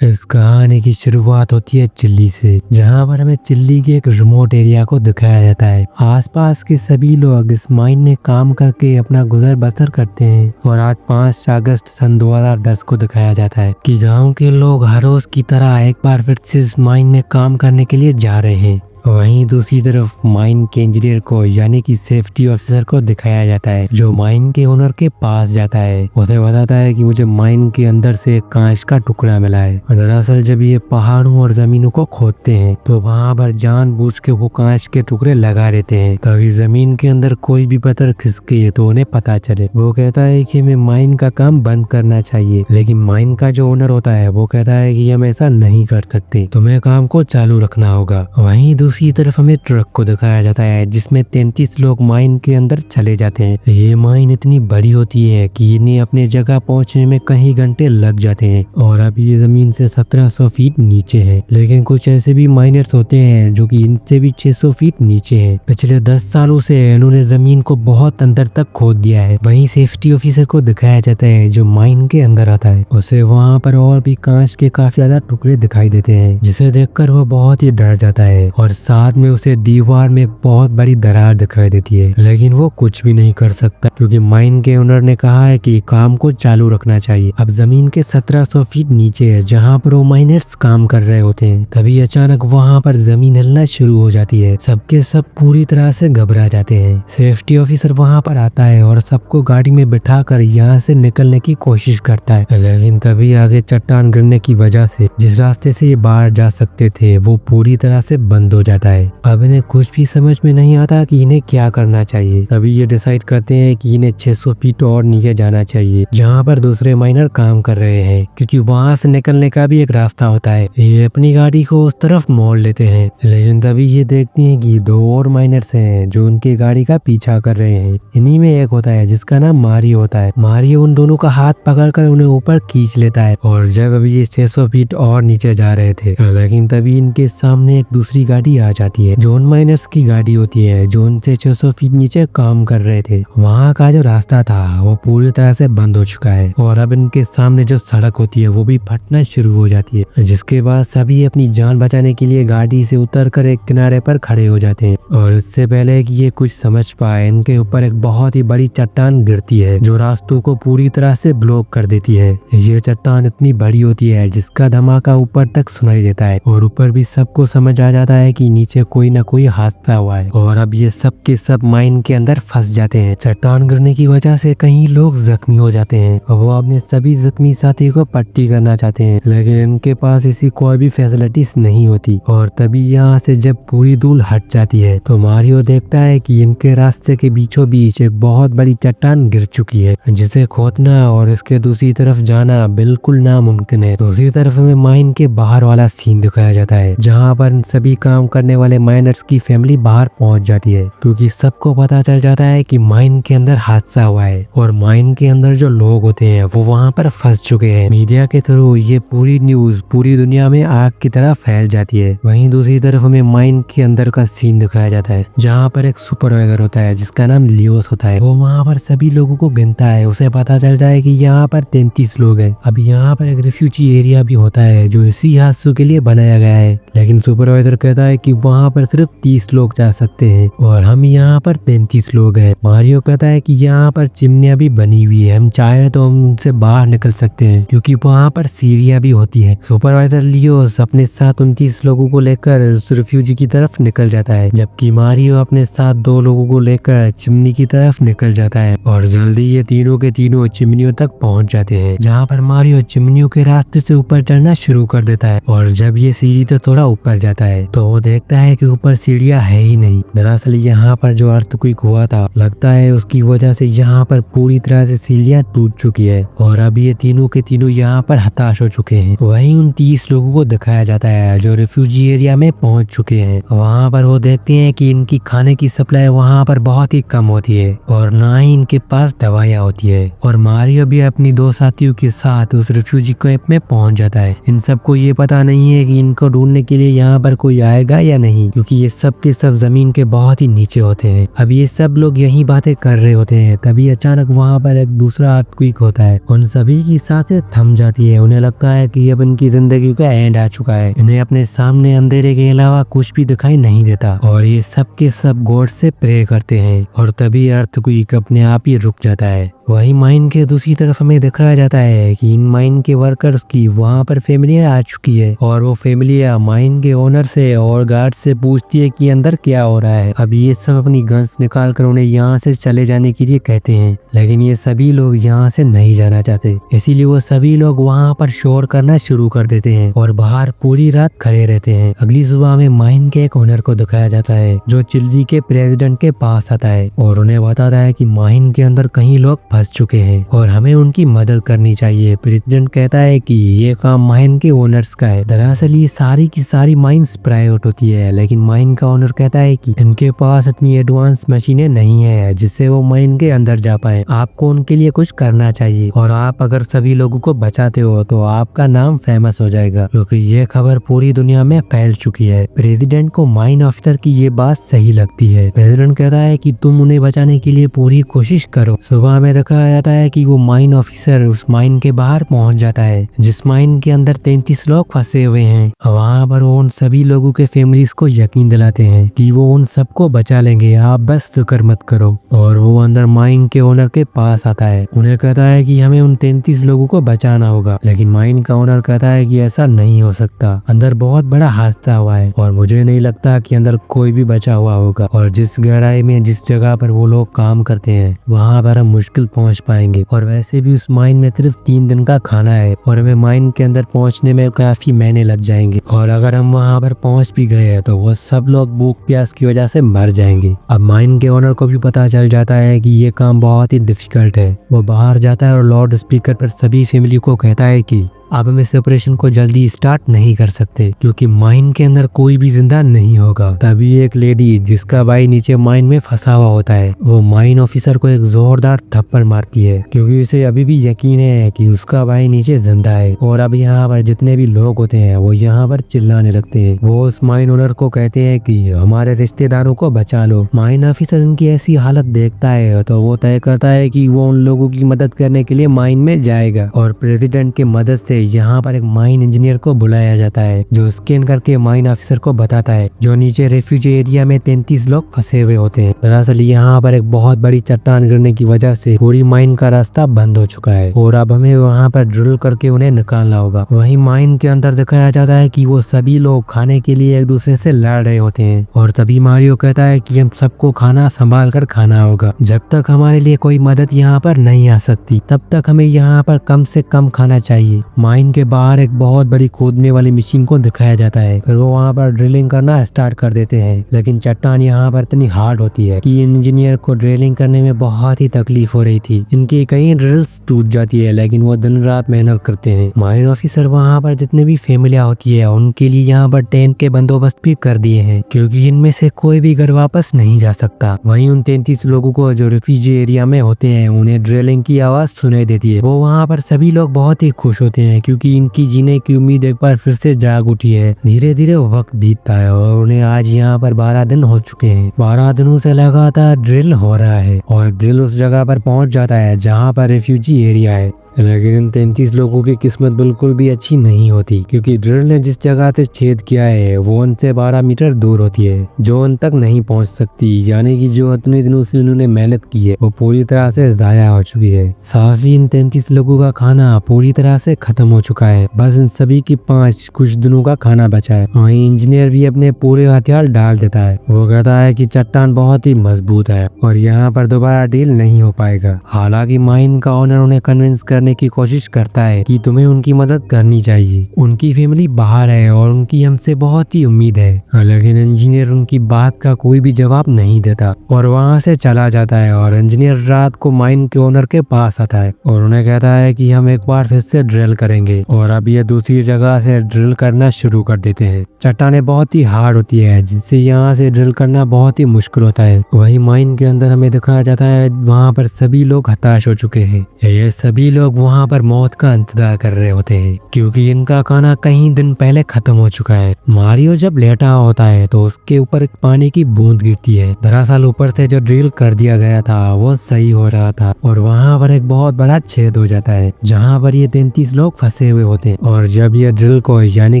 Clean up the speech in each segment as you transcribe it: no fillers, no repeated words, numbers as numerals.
इस कहानी की शुरुआत होती है चिल्ली से, जहाँ पर हमें चिल्ली के एक रिमोट एरिया को दिखाया जाता है। आसपास के सभी लोग इस माइन में काम करके अपना गुजर बसर करते हैं और आज 5 अगस्त सन 2010 को दिखाया जाता है कि गांव के लोग हर रोज की तरह एक बार फिर से इस माइन में काम करने के लिए जा रहे हैं। वहीं दूसरी तरफ माइन के इंजीनियर को यानी कि सेफ्टी ऑफिसर को दिखाया जाता है, जो माइन के ओनर के पास जाता है। उसे बताता है कि मुझे माइन के अंदर से एक कांच का टुकड़ा मिला है। दरअसल जब ये पहाड़ों और जमीनों को खोदते हैं तो वहाँ पर जानबूझ के वो कांच के टुकड़े लगा देते हैं ताकि जमीन के अंदर कोई भी पत्थर खिसके तो उन्हें पता चले। वो कहता है कि हमें माइन का काम बंद करना चाहिए, लेकिन माइन का जो ओनर होता है वो कहता है कि हम ऐसा नहीं कर सकते, तुम्हें काम को चालू रखना होगा। वहीं दूसरी तरफ हमें ट्रक को दिखाया जाता है जिसमें 33 लोग माइन के अंदर चले जाते हैं। ये माइन इतनी बड़ी होती है कि इन्हें अपने जगह पहुंचने में कई घंटे लग जाते हैं और अब ये जमीन से 1700 फीट नीचे है। लेकिन कुछ ऐसे भी माइनर्स होते हैं जो कि इनसे भी 600 फीट नीचे हैं। पिछले 10 सालों से इन्होंने जमीन को बहुत अंदर तक खोद दिया है। वहीं सेफ्टी ऑफिसर को दिखाया जाता है जो माइन के अंदर आता है। उसे वहाँ पर और भी कांच के काफी ज्यादा टुकड़े दिखाई देते हैं, जिसे देखकर वो बहुत ही डर जाता है और साथ में उसे दीवार में एक बहुत बड़ी दरार दिखाई देती है। लेकिन वो कुछ भी नहीं कर सकता क्योंकि माइन के ओनर ने कहा है कि काम को चालू रखना चाहिए। अब जमीन के 1700 फीट नीचे है जहाँ पर वो माइनर्स काम कर रहे होते हैं। तभी अचानक वहाँ पर जमीन हिलना शुरू हो जाती है। सबके सब पूरी तरह से घबरा जाते हैं। सेफ्टी ऑफिसर वहाँ पर आता है और सबको गाड़ी में बिठा कर यहाँ से निकलने की कोशिश करता है, लेकिन तभी आगे चट्टान गिरने की वजह से जिस रास्ते से ये बाहर जा सकते थे वो पूरी तरह से बंद हो जाता है। अब इन्हें कुछ भी समझ में नहीं आता कि इन्हें क्या करना चाहिए। तभी ये डिसाइड करते हैं कि इन्हें 600 फीट और नीचे जाना चाहिए जहाँ पर दूसरे माइनर काम कर रहे हैं, क्योंकि वहाँ से निकलने का भी एक रास्ता होता है। ये अपनी गाड़ी को उस तरफ मोड़ लेते हैं, लेकिन तभी ये देखती हैं कि 2 और माइनर्स हैं जो उनकी गाड़ी का पीछा कर रहे हैं। इन्हीं में एक होता है जिसका नाम मारियो होता है। मारियो उन दोनों का हाथ पकड़कर उन्हें ऊपर खींच लेता है और जब अभी ये 600 फीट और नीचे जा रहे थे, लेकिन तभी इनके सामने एक दूसरी गाड़ी आ जाती है जो उन माइनर्स की गाड़ी होती है जो उनसे 600 फीट नीचे काम कर रहे थे। वहाँ का जो रास्ता था वो पूरी तरह से बंद हो चुका है और अब इनके सामने जो सड़क होती है वो भी फटना शुरू हो जाती है, जिसके बाद सभी अपनी जान बचाने के लिए गाड़ी से उतरकर एक किनारे पर खड़े हो जाते हैं। और इससे पहले कि ये कुछ समझ पाए, इनके ऊपर एक बहुत ही बड़ी चट्टान गिरती है जो रास्तों को पूरी तरह से ब्लॉक कर देती है। ये चट्टान इतनी बड़ी होती है जिसका धमाका ऊपर तक सुनाई देता है और ऊपर भी सबको समझ आ जाता है कि नीचे कोई न कोई हादसा हुआ है और अब ये सब के सब माइन के अंदर फंस जाते हैं। चट्टान गिरने की वजह से कई लोग जख्मी हो जाते हैं और वो अपने सभी जख्मी साथी को पट्टी करना चाहते हैं, लेकिन इनके पास ऐसी कोई भी फैसिलिटीज नहीं होती। और तभी यहाँ से जब पूरी धूल हट जाती है तो मारियो देखता है कि इनके रास्ते के बीचों बीच एक बहुत बड़ी चट्टान गिर चुकी है, जिसे खोदना और इसके दूसरी तरफ जाना बिल्कुल नामुमकिन है। दूसरी तरफ में माइन के बाहर वाला सीन दिखाया जाता है जहाँ पर सभी काम करने वाले माइनर्स की फैमिली बाहर पहुंच जाती है, क्योंकि सबको पता चल जाता है कि माइन के अंदर हादसा हुआ है और माइन के अंदर जो लोग होते हैं वो वहां पर फंस चुके हैं। मीडिया के थ्रू ये पूरी न्यूज पूरी दुनिया में आग की तरह फैल जाती है। वहीं दूसरी तरफ हमें माइन के अंदर का सीन दिखाया जाता है जहाँ पर एक सुपरवाइजर होता है जिसका नाम लियोस होता है। वो वहाँ पर सभी लोगों को गिनता है। उसे पता चलता है कि यहाँ पर 33 लोग हैं। अब यहाँ पर एक रिफ्यूजी एरिया भी होता है जो इसी हादसों के लिए बनाया गया है, लेकिन सुपरवाइजर कहता है कि वहाँ पर सिर्फ 30 लोग जा सकते हैं और हम यहाँ पर 33 लोग हैं। मारियो कहता है कि यहाँ पर चिमनियाँ भी बनी हुई है, हम चाहे तो हम उनसे बाहर निकल सकते हैं क्योंकि वहाँ पर सीढ़ियाँ भी होती है। सुपरवाइजर लियोस अपने साथ 29 लोगों को लेकर उस रिफ्यूजी की तरफ निकल जाता है, जबकि मारियो अपने साथ 2 लोगों को लेकर चिमनी की तरफ निकल जाता है और जल्दी ये तीनों के तीनों चिमनियों तक पहुँच जाते हैं, जहाँ पर मारियो चिमनियों के रास्ते से ऊपर चढ़ना शुरू कर देता है। और जब ये सीढ़ी तो थोड़ा ऊपर जाता है तो वो देखता है कि ऊपर सीढ़ियाँ है ही नहीं। दरअसल यहाँ पर जो अर्थक्वेक हुआ था, लगता है उसकी वजह से यहाँ पर पूरी तरह से सीढ़ियाँ टूट चुकी है और अब ये तीनों के तीनों यहाँ पर हताश हो चुके हैं। वहीं उन 30 लोगों को दिखाया जाता है जो रिफ्यूजी एरिया में पहुंच चुके हैं। वहाँ पर वो देखते हैं कि इनकी खाने की सप्लाई वहाँ पर बहुत ही कम होती है और ना ही इनके पास दवाइयाँ होती है। और मारियो भी अपनी 2 साथियों के साथ उस रिफ्यूजी कैंप में पहुंच जाता है। इन सबको ये पता नहीं है कि इनको ढूंढने के लिए यहाँ पर कोई आएगा या नहीं, क्योंकि ये सब के सब जमीन के बहुत ही नीचे होते हैं। अब ये सब लोग यही बातें कर रहे होते हैं, तभी अचानक वहाँ पर एक दूसरा अर्थक्वेक होता है। उन सभी की सांसें थम जाती है। उन्हें लगता है कि अब इनकी जिंदगी का एंड आ चुका है। इन्हें अपने सामने अंधेरे के अलावा कुछ भी दिखाई नहीं देता और ये सब के सब गॉड से प्रे करते हैं और तभी अर्थक्वेक अपने आप ही रुक जाता है। वही माइन के दूसरी तरफ हमें दिखाया जाता है कि इन माइन के वर्कर्स की वहाँ पर फैमिलियाँ आ चुकी है और वो फैमिलियाँ माइन के ओनर से और गार्ड से पूछती है कि अंदर क्या हो रहा है। अब ये सब अपनी गन्स निकाल कर उन्हें यहाँ से चले जाने के लिए कहते हैं, लेकिन ये सभी लोग यहाँ से नहीं जाना चाहते। इसीलिए वो सभी लोग वहाँ पर शोर करना शुरू कर देते हैं और बाहर पूरी रात खड़े रहते हैं। अगली सुबह में माइन के एक ओनर को दिखाया जाता है जो चिल्जी के प्रेसिडेंट के पास आता है और उन्हें बताता है कि माइन के अंदर कहीं लोग फंस चुके हैं और हमें उनकी मदद करनी चाहिए। प्रेसिडेंट कहता है कि ये काम माइन के ओनर्स का है। दरअसल ये सारी की सारी माइंस प्राइवेट होती है, लेकिन माइन का ओनर कहता है कि इनके पास इतनी एडवांस मशीनें नहीं है जिससे वो माइन के अंदर जा पाए। आपको उनके लिए कुछ करना चाहिए और आप अगर सभी लोगों को बचाते हो तो आपका नाम फेमस हो जाएगा, क्योंकि ये खबर पूरी दुनिया में फैल चुकी है। प्रेसिडेंट को माइन ऑफिसर की ये बात सही लगती है। प्रेसिडेंट कहता है कि तुम उन्हें बचाने के लिए पूरी कोशिश करो। सुबह में दिखाया जाता है कि वो माइन ऑफिसर उस माइन के बाहर पहुंच जाता है जिस माइन के अंदर 33 लोग फंसे हुए हैं। वहाँ पर वो उन सभी लोगों के फैमिलीज को यकीन दिलाते हैं कि वो उन सबको बचा लेंगे, आप बस फिक्र मत करो। और वो अंदर माइन के ओनर के पास आता है। उन्हें कहता है कि हमें उन 33 लोगों को बचाना होगा, लेकिन माइन का ओनर कहता है कि ऐसा नहीं हो सकता, अंदर बहुत बड़ा हादसा हुआ है और मुझे नहीं लगता कि अंदर कोई भी बचा हुआ होगा और जिस गहराई में जिस जगह पर वो लोग काम करते हैं वहाँ पर हम मुश्किल पहुँच पाएंगे और वैसे भी उस माइन में सिर्फ 3 दिन का खाना है और हमें माइन के अंदर पहुँचने में काफी महीने लग जाएंगे और अगर हम वहाँ पर पहुँच भी गए तो वो सब लोग भूख प्यास की वजह से मर जाएंगे। अब माइन के ओनर को भी पता चल जाता है कि ये काम बहुत ही डिफिकल्ट है। वो बाहर जाता है और लाउड स्पीकर पर सभी फैमिली को कहता है कि अब हम इस ऑपरेशन को जल्दी स्टार्ट नहीं कर सकते क्योंकि माइन के अंदर कोई भी जिंदा नहीं होगा। तभी एक लेडी जिसका भाई नीचे माइन में फंसा हुआ होता है वो माइन ऑफिसर को एक जोरदार थप्पड़ मारती है क्योंकि उसे अभी भी यकीन है कि उसका भाई नीचे जिंदा है। और अब यहाँ पर जितने भी लोग होते हैं वो यहाँ पर चिल्लाने लगते हैं। वो उस माइन ओनर को कहते हैं कि हमारे रिश्तेदारों को बचा लो। माइन ऑफिसर उनकी ऐसी हालत देखता है तो वो तय करता है कि वो उन लोगों की मदद करने के लिए माइन में जाएगा और प्रेसिडेंट की मदद से यहाँ पर एक माइन इंजीनियर को बुलाया जाता है जो स्कैन करके माइन ऑफिसर को बताता है जो नीचे रेफ्यूजी एरिया में 33 लोग फंसे हुए होते हैं। दरअसल यहाँ पर एक बहुत बड़ी चट्टान गिरने की वजह से पूरी माइन का रास्ता बंद हो चुका है और अब हमें वहाँ पर ड्रिल करके उन्हें निकालना होगा। वही माइन के अंदर दिखाया जाता है कि वो सभी लोग खाने के लिए एक दूसरे से लड़ रहे होते हैं और तभी मारियो कहता है कि हम सबको खाना संभाल कर खाना होगा। जब तक हमारे लिए कोई मदद यहाँ पर नहीं आ सकती तब तक हमें यहाँ पर कम से कम खाना चाहिए। माइन के बाहर एक बहुत बड़ी खोदने वाली मशीन को दिखाया जाता है। फिर वो वहाँ पर ड्रिलिंग करना स्टार्ट कर देते हैं, लेकिन चट्टान यहाँ पर इतनी हार्ड होती है कि इंजीनियर को ड्रिलिंग करने में बहुत ही तकलीफ हो रही थी। इनकी कई ड्रिल्स टूट जाती है लेकिन वो दिन रात मेहनत करते हैं। माइन ऑफिसर वहाँ पर जितने भी फैमिलियाँ होती है उनके लिए यहाँ पर टेंट के बंदोबस्त भी कर दिए हैं क्योंकि इनमें से कोई भी घर वापस नहीं जा सकता। वहीं उन 33 लोगों को जो रिफ्यूजी एरिया में होते हैं उन्हें ड्रिलिंग की आवाज सुनाई देती है। वो वहाँ पर सभी लोग बहुत ही खुश होते हैं क्योंकि इनकी जीने की उम्मीद एक बार फिर से जाग उठी है। धीरे धीरे वक्त बीतता है और उन्हें आज यहाँ पर 12 दिन हो चुके हैं। 12 दिनों से लगातार ड्रिल हो रहा है और ड्रिल उस जगह पर पहुंच जाता है जहाँ पर रेफ्यूजी एरिया है। लेकिन इन 33 लोगों की किस्मत बिल्कुल भी अच्छी नहीं होती क्योंकि ड्रिल ने जिस जगह से छेद किया है वो उनसे 12 मीटर दूर होती है जो उन तक नहीं पहुंच सकती, यानी कि जो इतने दिनों से उन्होंने मेहनत की है वो पूरी तरह से जाया हो चुकी है। साथ ही इन 33 लोगों का खाना पूरी तरह से खत्म हो चुका है, बस इन सभी की 5 कुछ दिनों का खाना बचा है। वहीं इंजीनियर भी अपने पूरे हथियार डाल देता है। वो कहता है कि चट्टान बहुत ही मजबूत है और यहाँ पर दोबारा डील नहीं हो पाएगा। हालांकि माइन का ओनर उन्हें कन्विंस करने की कोशिश करता है कि तुम्हें उनकी मदद करनी चाहिए, उनकी फैमिली बाहर है और उनकी हमसे बहुत ही उम्मीद है। लेकिन इंजीनियर उनकी बात का कोई भी जवाब नहीं देता और वहां से चला जाता है और इंजीनियर रात को माइन के ओनर के पास आता है और उन्हें कहता है कि हम एक बार फिर से ड्रिल करेंगे और अब ये दूसरी जगह से ड्रिल करना शुरू कर देते हैं। चट्टानें बहुत ही हार्ड होती है जिससे यहाँ से ड्रिल करना बहुत ही मुश्किल होता है। वही माइन के अंदर हमें दिखाया जाता है वहाँ पर सभी लोग हताश हो चुके हैं। ये सभी लोग लोग वहाँ पर मौत का इंतजार कर रहे होते हैं क्योंकि इनका खाना कई दिन पहले खत्म हो चुका है। मारियो जब लेटा होता है तो उसके ऊपर एक पानी की बूंद गिरती है। दरअसल ऊपर से जो ड्रिल कर दिया गया था वो सही हो रहा था और वहाँ पर एक बहुत बड़ा छेद हो जाता है जहाँ पर ये 33 लोग फंसे हुए होते हैं। और जब ये ड्रिल को यानी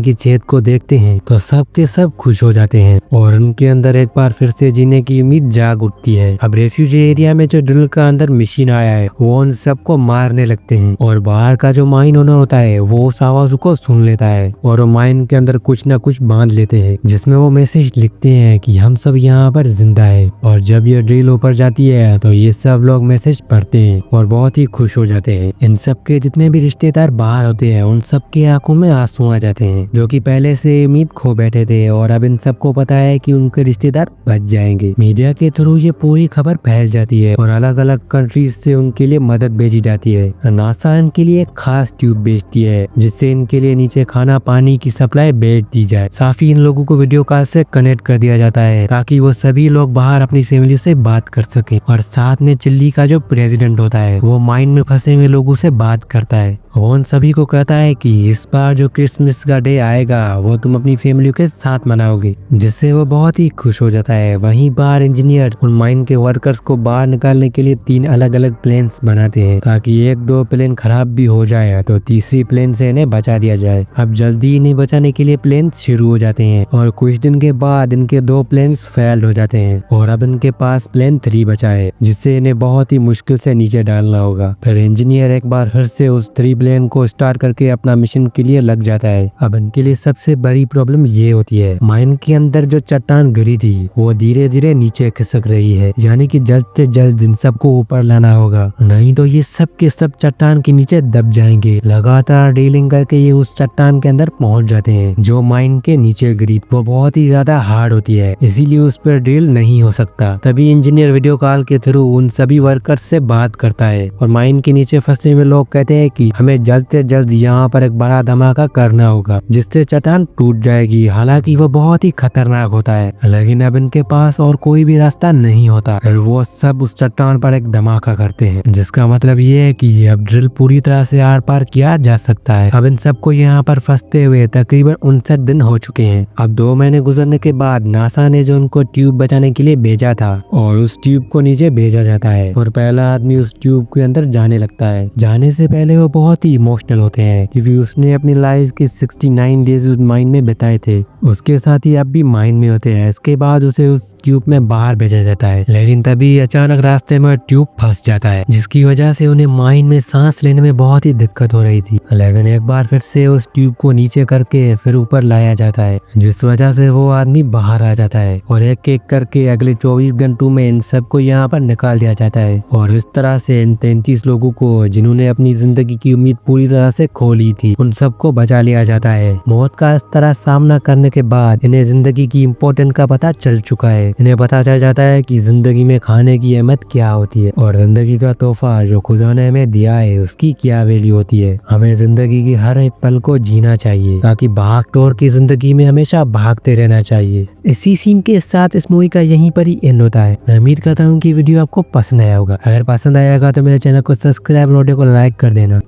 कि छेद को देखते हैं तो सब के सब खुश हो जाते हैं और उनके अंदर एक बार फिर से जीने की उम्मीद जाग उठती है। अब रेफ्यूजी एरिया में जो ड्रिल का अंदर मशीन आया है वो उन सबको मारने लगते हैं और बाहर का जो माइन ओनर होता है वो उस आवाज को सुन लेता है और वो माइन के अंदर कुछ न कुछ बांध लेते हैं जिसमें वो मैसेज लिखते हैं कि हम सब यहाँ पर जिंदा है। और जब ये ड्रिल ऊपर जाती है तो ये सब लोग मैसेज पढ़ते हैं और बहुत ही खुश हो जाते हैं। इन सब के जितने भी रिश्तेदार बाहर होते हैं उन सब के आंखों में आंसू आ जाते हैं जो कि पहले से उम्मीद खो बैठे थे और अब इन सबको पता है कि उनके रिश्तेदार बच जाएंगे। मीडिया के थ्रू ये पूरी खबर फैल जाती है और अलग अलग कंट्रीज से उनके लिए मदद भेजी जाती है। नासा इनके लिए एक खास ट्यूब भेजती है जिससे इनके लिए नीचे खाना पानी की सप्लाई भेज दी जाए। साथ ही इन लोगों को वीडियो कॉल से कनेक्ट कर दिया जाता है ताकि वो सभी लोग बाहर अपनी फैमिली से बात कर सकें। और साथ में चिल्ली का जो प्रेसिडेंट होता है वो माइन में फंसे हुए लोगों से बात करता है। वो उन सभी को कहता है कि इस बार जो क्रिसमस का डे आएगा वो तुम अपनी फैमिली के साथ मनाओगे, जिससे वो बहुत ही खुश हो जाता है। वहीं बाहर इंजीनियर उन माइन के वर्कर्स को बाहर निकालने के लिए 3 अलग अलग प्लेन्स बनाते हैं ताकि 1-2 प्लेन खराब भी हो जाए तो तीसरी प्लेन से इन्हें बचा दिया जाए। अब जल्दी इन्हें बचाने के लिए प्लेन शुरू हो जाते हैं और कुछ दिन के बाद इनके 2 प्लेन्स फेल हो जाते हैं और अब इनके पास प्लेन 3 बचा है जिससे इन्हें बहुत ही मुश्किल से नीचे डालना होगा। फिर इंजीनियर एक बार फिर से उस 3 प्लेन को स्टार्ट करके अपना मिशन के लिए लग जाता है। अब इनके लिए सबसे बड़ी प्रॉब्लम ये होती है माइन के अंदर जो चट्टान गिरी थी वो धीरे धीरे नीचे खिसक रही है, यानी कि जल्द से जल्द इन सबको ऊपर लाना होगा, नहीं तो ये सब के सब चट्टान के नीचे दब जाएंगे। लगातार डीलिंग करके ये उस चट्टान के अंदर पहुंच जाते हैं जो माइन के नीचे गिरी। वो बहुत ही ज्यादा हार्ड होती है इसीलिए उस पर ड्रिल नहीं हो सकता। तभी इंजीनियर वीडियो कॉल के थ्रू उन सभी वर्कर्स से बात करता है और माइन के नीचे फंसे हुए लोग कहते हैं कि हमें जल्द से जल्द यहाँ पर एक बड़ा धमाका करना होगा जिससे चट्टान टूट जाएगी। हालांकि वो बहुत ही खतरनाक होता है लेकिन अब इनके पास और कोई भी रास्ता नहीं होता और वो सब उस चट्टान पर एक धमाका करते हैं जिसका मतलब ये है कि अब ड्रिल पूरी तरह से आर पार किया जा सकता है। अब इन सबको यहाँ पर फंसते हुए तकरीबन 59 दिन हो चुके हैं। अब 2 महीने गुजरने के बाद नासा ने जो उनको ट्यूब बचाने के लिए भेजा था और उस ट्यूब को नीचे भेजा जाता है और पहला आदमी उस ट्यूब के अंदर जाने लगता है। जाने से पहले वो बहुत ही इमोशनल होते हैं क्योंकि उसने अपनी लाइफ के 69 डेज उस माइन में बिताए थे। उसके साथ ही अब भी माइन में होते हैं। इसके बाद उसे उस ट्यूब में बाहर भेजा जाता है लेकिन तभी अचानक रास्ते में ट्यूब फंस जाता है जिसकी वजह से उन्हें माइन में सांस लेने में बहुत ही दिक्कत हो रही थी। लेकिन एक बार फिर से उस ट्यूब को नीचे करके फिर ऊपर लाया जाता है जिस वजह से वो आदमी बाहर आ जाता है और एक एक करके अगले 24 घंटों में इन सबको यहाँ पर निकाल दिया जाता है। और इस तरह से इन 33 लोगों को जिन्होंने अपनी जिंदगी की उम्मीद पूरी तरह से खो ली थी उन सबको बचा लिया जाता है। मौत का इस तरह सामना करने के बाद इन्हें जिंदगी की इम्पोर्टेंट का पता चल चुका है। इन्हें पता चल जाता है कि जिंदगी में खाने की अहमियत क्या होती है और जिंदगी का तोहफा जो खुदा ने हमें दिया है उसकी क्या वैल्यू होती है। हमें जिंदगी की हर एक पल को जीना चाहिए ताकि भाग दौड़ की जिंदगी में हमेशा भागते रहना चाहिए। इसी सीन के साथ इस मूवी का यहीं पर ही एंड होता है। मैं उम्मीद करता हूँ कि वीडियो आपको पसंद आया होगा। अगर पसंद आएगा तो मेरे चैनल को सब्सक्राइब और वीडियो को लाइक कर देना।